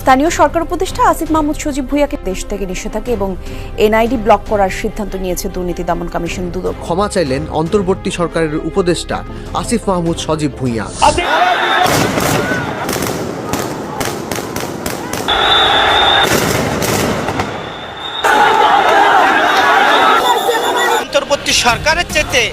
স্থানীয় সরকার উপদেষ্টা আসিফ মাহমুদ সজীব ভুঁইয়াকে দেশ থেকে নিষেধাজ্ঞা এবং এনআইডি ব্লক করার সিদ্ধান্ত নিয়েছে দুর্নীতি দমন কমিশন দুদক। ক্ষমা চাইলেন অন্তর্বর্তী সরকারের উপদেষ্টা আসিফ মাহমুদ সজীব ভুঁইয়া। অন্তর্বর্তী সরকারের চেয়ে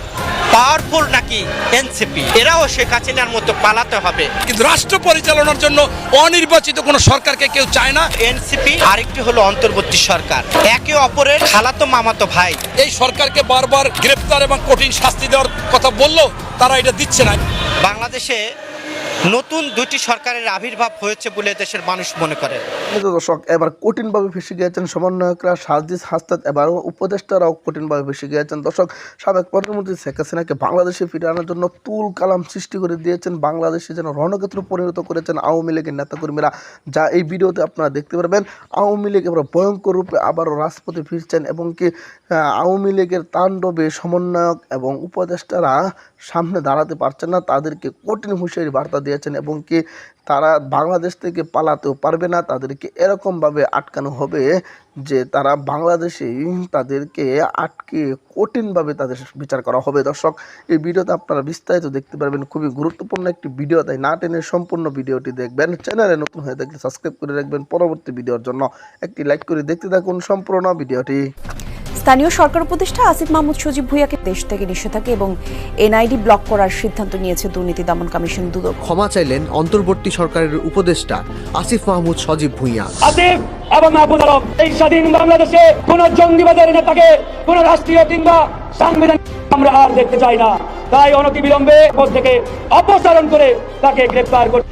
পাওয়ারফুল নাকি এনসিপি, এরাও শেখ হাসিনার মতো পালাতে হবে। কিন্তু রাষ্ট্র পরিচালনার জন্য অনির্বাচিত কোনো সরকারকে কেউ চায় না। এনসিপি আরেকটি হলো অন্তর্বর্তী সরকার, একে অপরের খালাতো মামাতো ভাই। এই সরকারকে বারবার গ্রেফতার এবং কঠিন শাস্তি দেওয়ার কথা বললেও তারা এটা দিচ্ছে না। বাংলাদেশে নতুন দুটি সরকারের আবির্ভাব হয়েছে বলে দেশের মানুষ মনে করে। দর্শক, এবার কঠিনভাবে ফেসে গিয়েছেন সমন্বয়করা, সার্জিস হাসনাত, এবারও উপদেষ্টারাও কঠিনভাবে ফেসে গিয়েছেন। দর্শক, সাবেক প্রধানমন্ত্রী শেখ হাসিনাকে বাংলাদেশে ফিরিয়ে আনার জন্য তুল কালাম সৃষ্টি করে দিয়েছেন, বাংলাদেশে যেন রণক্ষেত্র পরিণত করেছেন আওয়ামী লীগের নেতাকর্মীরা, যা এই ভিডিওতে আপনারা দেখতে পারবেন। আওয়ামী লীগ এবার ভয়ঙ্কর রূপে আবারও রাজপথে ফিরছেন এবং কি আওয়ামী লীগের তাণ্ডবে সমন্বয়ক এবং উপদেষ্টারা সামনে দাঁড়াতে পারছেন না, তাদেরকে কঠিন হুঁশিয়ারি বার্তা দিয়েছেন এবং কি তারা বাংলাদেশ থেকে পালাতেও পারবে না, তাদেরকে এরকমভাবে আটকানো হবে যে তারা বাংলাদেশেই তাদেরকে আটকে কঠিনভাবে তাদের বিচার করা হবে। দর্শক, এই ভিডিওতে আপনারা বিস্তারিত দেখতে পারবেন, খুবই গুরুত্বপূর্ণ একটি ভিডিও, তাই না টেনে সম্পূর্ণ ভিডিওটি দেখবেন। চ্যানেলে নতুন হয়ে থাকলে সাবস্ক্রাইব করে রাখবেন, পরবর্তী ভিডিওর জন্য একটি লাইক করে দেখতে থাকুন সম্পূর্ণ ভিডিওটি। স্থানীয় সরকার উপদেষ্টা আসিফ মাহমুদ সজীব ভুঁইয়াকে দেশ থেকে নিষেধাজ্ঞা এবং এনআইডি ব্লক করার সিদ্ধান্ত নিয়েছে দুর্নীতি দমন কমিশন দুদক। ক্ষমা চাইলেন অন্তর্বর্তী সরকারের উপদেষ্টা আসিফ মাহমুদ সজীব ভুঁইয়া। আসিফ এবং মাহমুদ আলম, এই স্বাধীন বাংলাদেশে কোন জঙ্গিবাদের নেতাকে কোন রাষ্ট্রীয় কিংবা সাংবিধানিক আমরা আর দেখতে চাই না। তাই অনতিবিলম্বে পদ থেকে অপসারণ করে তাকে গ্রেফতার করতে।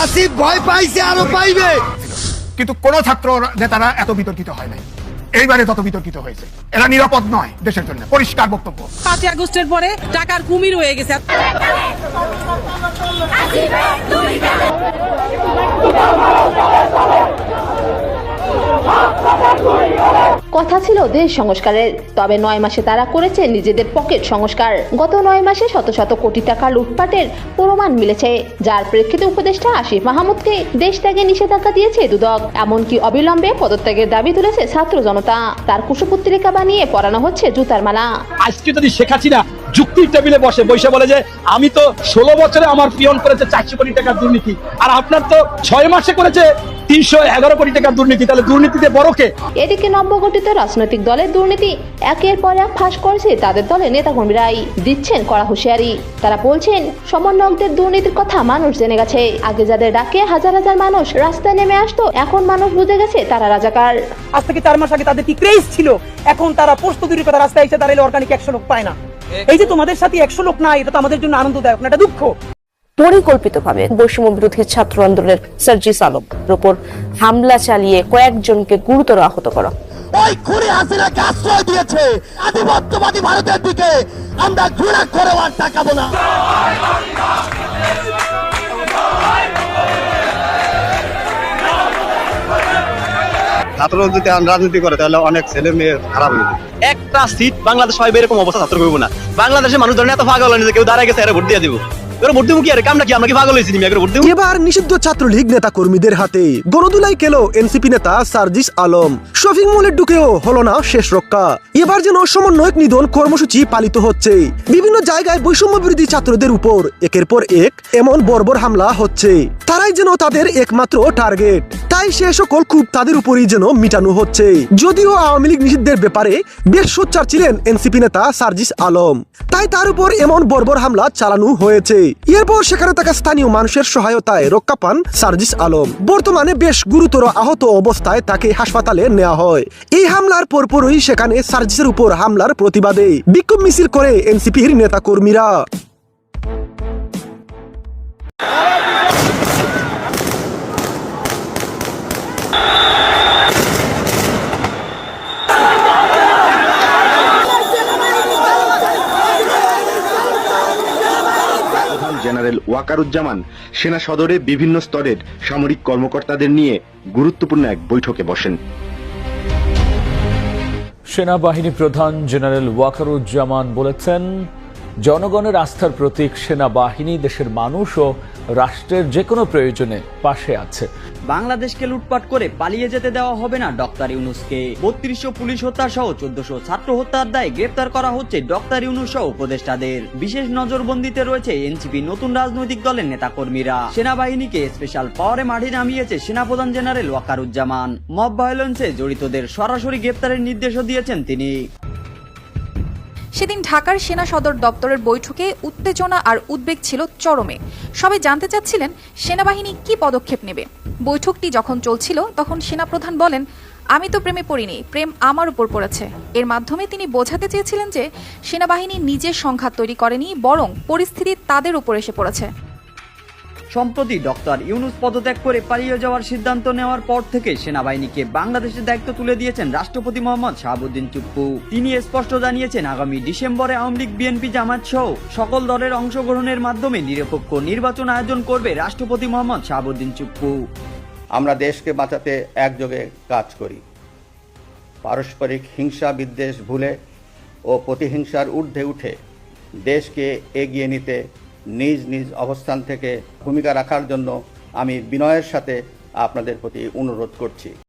আসিফ ভয় পাইছে, আরো পাইবে, কিন্তু কোন ছাত্র নেতারা এত বিতর্কিত হয় নাই, এইবারে তত বিতর্কিত হয়েছে। এরা নিরাপদ নয় দেশের জন্য, পরিষ্কার বক্তব্য। 5 আগস্টের পরে টাকার কুমির হয়ে গেছে। কথা ছিল দেশ সংস্কারের, তবে 9 মাসে তারা করেছে নিজেদের পকেট সংস্কার। গত 9 মাসে শত শত কোটি টাকা লুটপাটের প্রমাণ মিলেছে, যার প্রেক্ষিতে উপদেষ্টা আসিফ মাহমুদকে দেশ ত্যাগে নিষেধাজ্ঞা দিয়েছে দুদক। এমনকি অবিলম্বে পদত্যাগের দাবি তুলেছে ছাত্র জনতা। তার কুশপুত্রিকা বানিয়ে পরানো হচ্ছে জুতার মালা। আজকে যদি শেখ হাসিনা যুক্তির টেবিলে বসে বলে যে আমি তো 16 বছরে আমার পিয়ন করেছে 400 কোটি টাকার দুর্নীতি, আর আপনার তো 6 মাসে করেছে 311 কোটি টাকার দুর্নীতি, তাহলে দুর্নীতিতে বড় কে? এদিকে নবগঠিত রাজনৈতিক দলের দুর্নীতি একের পর এক ফাঁস করছে তাদের দলের নেতাকর্মীরাই, দিচ্ছেন কড়া হুঁশিয়ারি। তারা বলছেন সমন্বয়কদের দুর্নীতির কথা মানুষ জেনে গেছে। আগে যাদের ডাকে হাজার হাজার মানুষ রাস্তায় নেমে আসতো, এখন মানুষ বুঝে গেছে তারা রাজাকার। আজ থেকে 4 মাস আগে তাদের কি ক্রেজ ছিল, এখন তারা প্রস্তুতির কথা রাস্তায় এসে দাঁড়ালে অর্গানিক 100 লোক পায় না। এই যে তোমাদের সাথে 100 লোক নাই, এটা তো আমাদের জন্য আনন্দদায়ক না, এটা দুঃখ। পরিকল্পিতভাবে বৈষম্য বিরোধী ছাত্র আন্দোলনের সার্জিস আলমের উপর হামলা চালিয়ে কয়েকজনকে গুরুতর আহত করা। ওই খুনি হাসিনাকে আশ্রয় দিয়েছে আধিপত্যবাদী ভারতের দিকে, আমরা ঘৃণা করে আর তাকাবো না। ছাত্র যদি রাজনীতি করে তাহলে অনেক ছেলে মেয়ে খারাপ হয়ে যাবে। একটা সিট বাংলাদেশ পাইবে এরকম অবস্থা ছাত্র করবো না। বাংলাদেশের মানুষ ধরেন এত পাগল হয়নি যে কেউ দাঁড়ায় গেছে ভোট দিয়ে দিব। এবার নিষিদ্ধ ছাত্রলীগ নেতা কর্মীদের হাতে গণদুলাই খেল এনসিপি নেতা সার্জিস আলম। শপিং মলে ঢুকেও হলো না শেষ রক্ষা। এবার যেন সমন্বয়ক নিধন কর্মসূচি পালিত হচ্ছে। বিভিন্ন জায়গায় বৈষম্য বিরোধী ছাত্রদের উপর একের পর এক এমন বর্বর হামলা হচ্ছে, তারাই যেন তাদের একমাত্র টার্গেট। তাই সে সকল ক্ষোভ তাদের উপরই যেন মিটানো হচ্ছে। যদিও আওয়ামী লীগ নিষিদ্ধের ব্যাপারে বেশ সোচ্চার ছিলেন এনসিপি নেতা সার্জিস আলম, তাই তার উপর এমন বর্বর হামলা চালানো হয়েছে। এরপর সেখানে থাকা স্থানীয় মানুষের সহায়তায় রক্ষা পান সার্জিস আলম। বর্তমানে বেশ গুরুতর আহত অবস্থায় তাকে হাসপাতালে নেওয়া হয়। এই হামলার পরপরই সেখানে সার্জিসের উপর হামলার প্রতিবাদে বিক্ষোভ মিছিল করে এনসিপির নেতাকর্মীরা। জেনারেল ওয়াকারুজ্জামান সেনা সদরে বিভিন্ন স্তরের সামরিক কর্মকর্তাদের নিয়ে গুরুত্বপূর্ণ এক বৈঠকে বসেন। সেনাবাহিনী প্রধান জেনারেল ওয়াকারুজ্জামান বলেছেন, জনগণের আস্থার প্রতীক সেনাবাহিনী দেশের মানুষ ও রাষ্ট্রের যে কোনো প্রয়োজনে পাশে আছে। বাংলাদেশকে লুটপাট করে পালিয়ে যেতে দেওয়া হবে না ডক্টর ইউনূসকে। ৩২০০ পুলিশ হত্যা সহ ১৪০০ ছাত্র হত্যার দায়ে গ্রেপ্তার করা হচ্ছে ডক্টর ইউনূস সহ উপদেষ্টাদের। বিশেষ নজরবন্দিতে রয়েছে এনসিপি নতুন রাজনৈতিক দলের নেতাকর্মীরা। সেনাবাহিনীকে স্পেশাল পাওয়ারে মাঠে নামিয়েছে সেনাপ্রধান জেনারেল ওয়াকারুজ্জামান। মব ভায়োলেন্সে জড়িতদের সরাসরি গ্রেপ্তারের নির্দেশও দিয়েছেন তিনি। সেদিন ঢাকার সেনা সদর দপ্তরের বৈঠকে উত্তেজনা আর উদ্বেগ ছিল চরমে। সবাই জানতে চাচ্ছিলেন সেনাবাহিনী কি পদক্ষেপ নেবে। বৈঠকটি যখন চলছিল তখন সেনাপ্রধান বলেন, আমি তো প্রেমে পড়িনি, প্রেম আমার উপর পড়েছে। এর মাধ্যমে তিনি বোঝাতে চেয়েছিলেন যে সেনাবাহিনী নিজের সংঘাত তৈরি করেনি, বরং পরিস্থিতি তাদের উপর এসে পড়েছে। সম্প্রতি ডক্টর ইউনূস পদত্যাগ করে পালিয়ে যাওয়ার সিদ্ধান্ত নেওয়ার পর থেকে সেনাবাহিনীকে বাংলাদেশের দায়িত্ব তুলে দিয়েছেন রাষ্ট্রপতি মোহাম্মদ শাহাবুদ্দিন চুপ্পু। তিনি স্পষ্ট জানিয়েছেন আগামী ডিসেম্বরে আওয়ামী লীগ, বিএনপি, জামায়াত সহ সকল দলের অংশগ্রহণের মাধ্যমে নিরপেক্ষ নির্বাচন আয়োজন করবে রাষ্ট্রপতি মোহাম্মদ শাহাবুদ্দিন চুপ্পু। আমরা দেশকে বাঁচাতে একযোগে কাজ করি। পারস্পরিক হিংসা বিদ্বেষ ভুলে ও প্রতিহিংসার ঊর্ধ্বে উঠে দেশকে এগিয়ে নিতে নিজ নিজ অবস্থান থেকে ভূমিকা রাখার জন্য আমি বিনয়ের সাথে আপনাদের প্রতি অনুরোধ করছি।